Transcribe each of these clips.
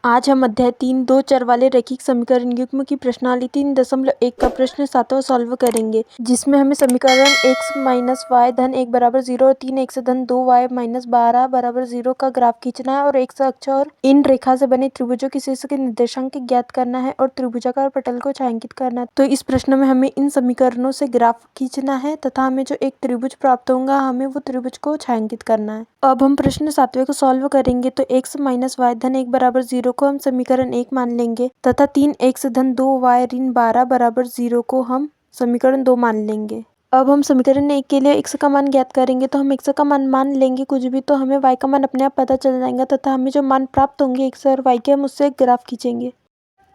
आज हम अध्याय 3 दो चर वाले रैखिक समीकरण युग्म की प्रश्नावली 3.1 का प्रश्न 7वां सॉल्व करेंगे, जिसमें हमें समीकरण x माइनस वाई धन 1 बराबर 0 और 3x धन 2y माइनस 12 बराबर 0 का ग्राफ खींचना है और x अक्ष और इन रेखा से बने त्रिभुजों के शीर्ष के निर्देशांक ज्ञात करना है और त्रिभुजाकार पटल को छायांकित करना है। तो इस प्रश्न में हमें इन समीकरणों से ग्राफ खींचना है तथा हमें जो एक त्रिभुज प्राप्त होगा हमें वो त्रिभुज को छायांकित करना है। अब हम प्रश्न 7वें को सॉल्व करेंगे। तो x माइनस वाई धन 1 बराबर 0 को हम समीकरण 1 मान लेंगे तथा 3x धन 2y ऋण 12 बराबर 0 को हम समीकरण 2 मान लेंगे। अब हम समीकरण 1 के लिए x का मान ज्ञात करेंगे। तो हम x का मान लेंगे कुछ भी, तो हमें y का मान अपने आप पता चल जाएगा तथा हमें जो मान प्राप्त होंगे x और y के, हम उससे ग्राफ खींचेंगे।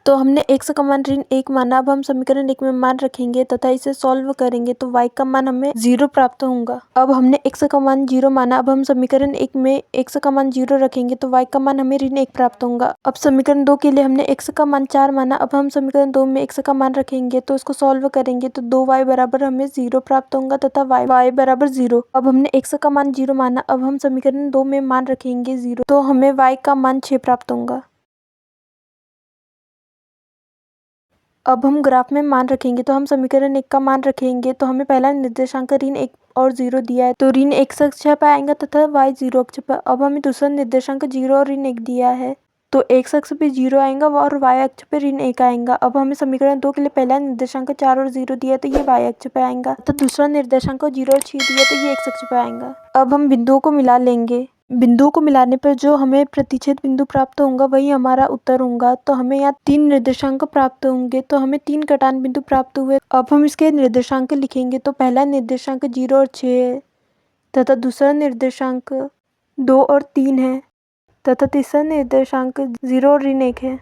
तो हमने x का मान ऋण 1 माना। अब हम समीकरण 1 में मान रखेंगे तथा इसे सॉल्व करेंगे तो y का मान हमें 0 प्राप्त होगा। अब हमने x का मान 0 माना। अब हम समीकरण 1 में x का मान 0 रखेंगे तो y का मान हमें ऋण 1 प्राप्त होगा। अब समीकरण 2 के लिए हमने x का मान 4 माना। अब हम समीकरण 2 में x का मान रखेंगे तो इसको सॉल्व करेंगे तो 2y बराबर हमें 0 प्राप्त होगा तथा y बराबर 0। अब हमने x का मान 0 माना। अब हम समीकरण 2 में मान रखेंगे 0 तो हमें y का मान 6 प्राप्त होगा। अब हम ग्राफ में मान रखेंगे। तो हम समीकरण 1 का मान रखेंगे तो हमें पहला निर्देशांक ऋण 1 और 0 दिया है तो ऋण x अक्ष पर आएगा तथा y 0 अक्ष पर। अब हमें दूसरा निर्देशांक 0 और ऋण 1 दिया है तो x अक्ष पे 0 आएगा और y अक्ष पे ऋण 1 आएगा। अब हमें समीकरण 2 के लिए पहला निर्देशांक 4 और 0 दिया तो ये y अक्ष पे आएगा तो दूसरा निर्देशांक 0 और 6 दिया तो ये x अक्ष पे आएगा। अब हम बिंदुओं को मिला लेंगे। बिंदुओं को मिलाने पर जो हमें प्रतिच्छेद बिंदु प्राप्त होगा वही हमारा उत्तर होगा। तो हमें यहाँ 3 निर्देशांक प्राप्त होंगे तो हमें 3 कटान बिंदु प्राप्त हुए। अब हम इसके निर्देशांक लिखेंगे। तो पहला निर्देशांक 0 और 6 है तथा दूसरा निर्देशांक 2 और 3 है तथा तीसरा निर्देशांक 0 और ऋण 1 है।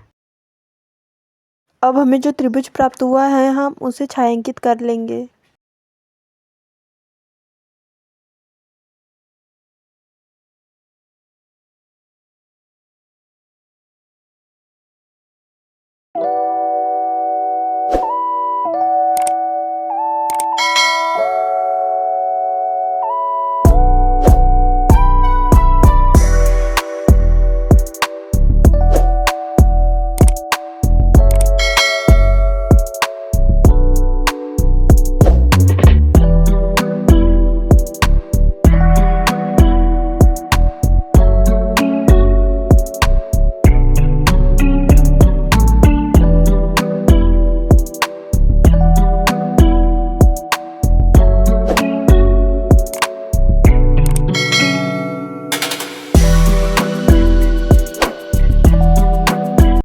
अब हमें जो त्रिभुज प्राप्त हुआ है हम उसे छायांकित कर लेंगे।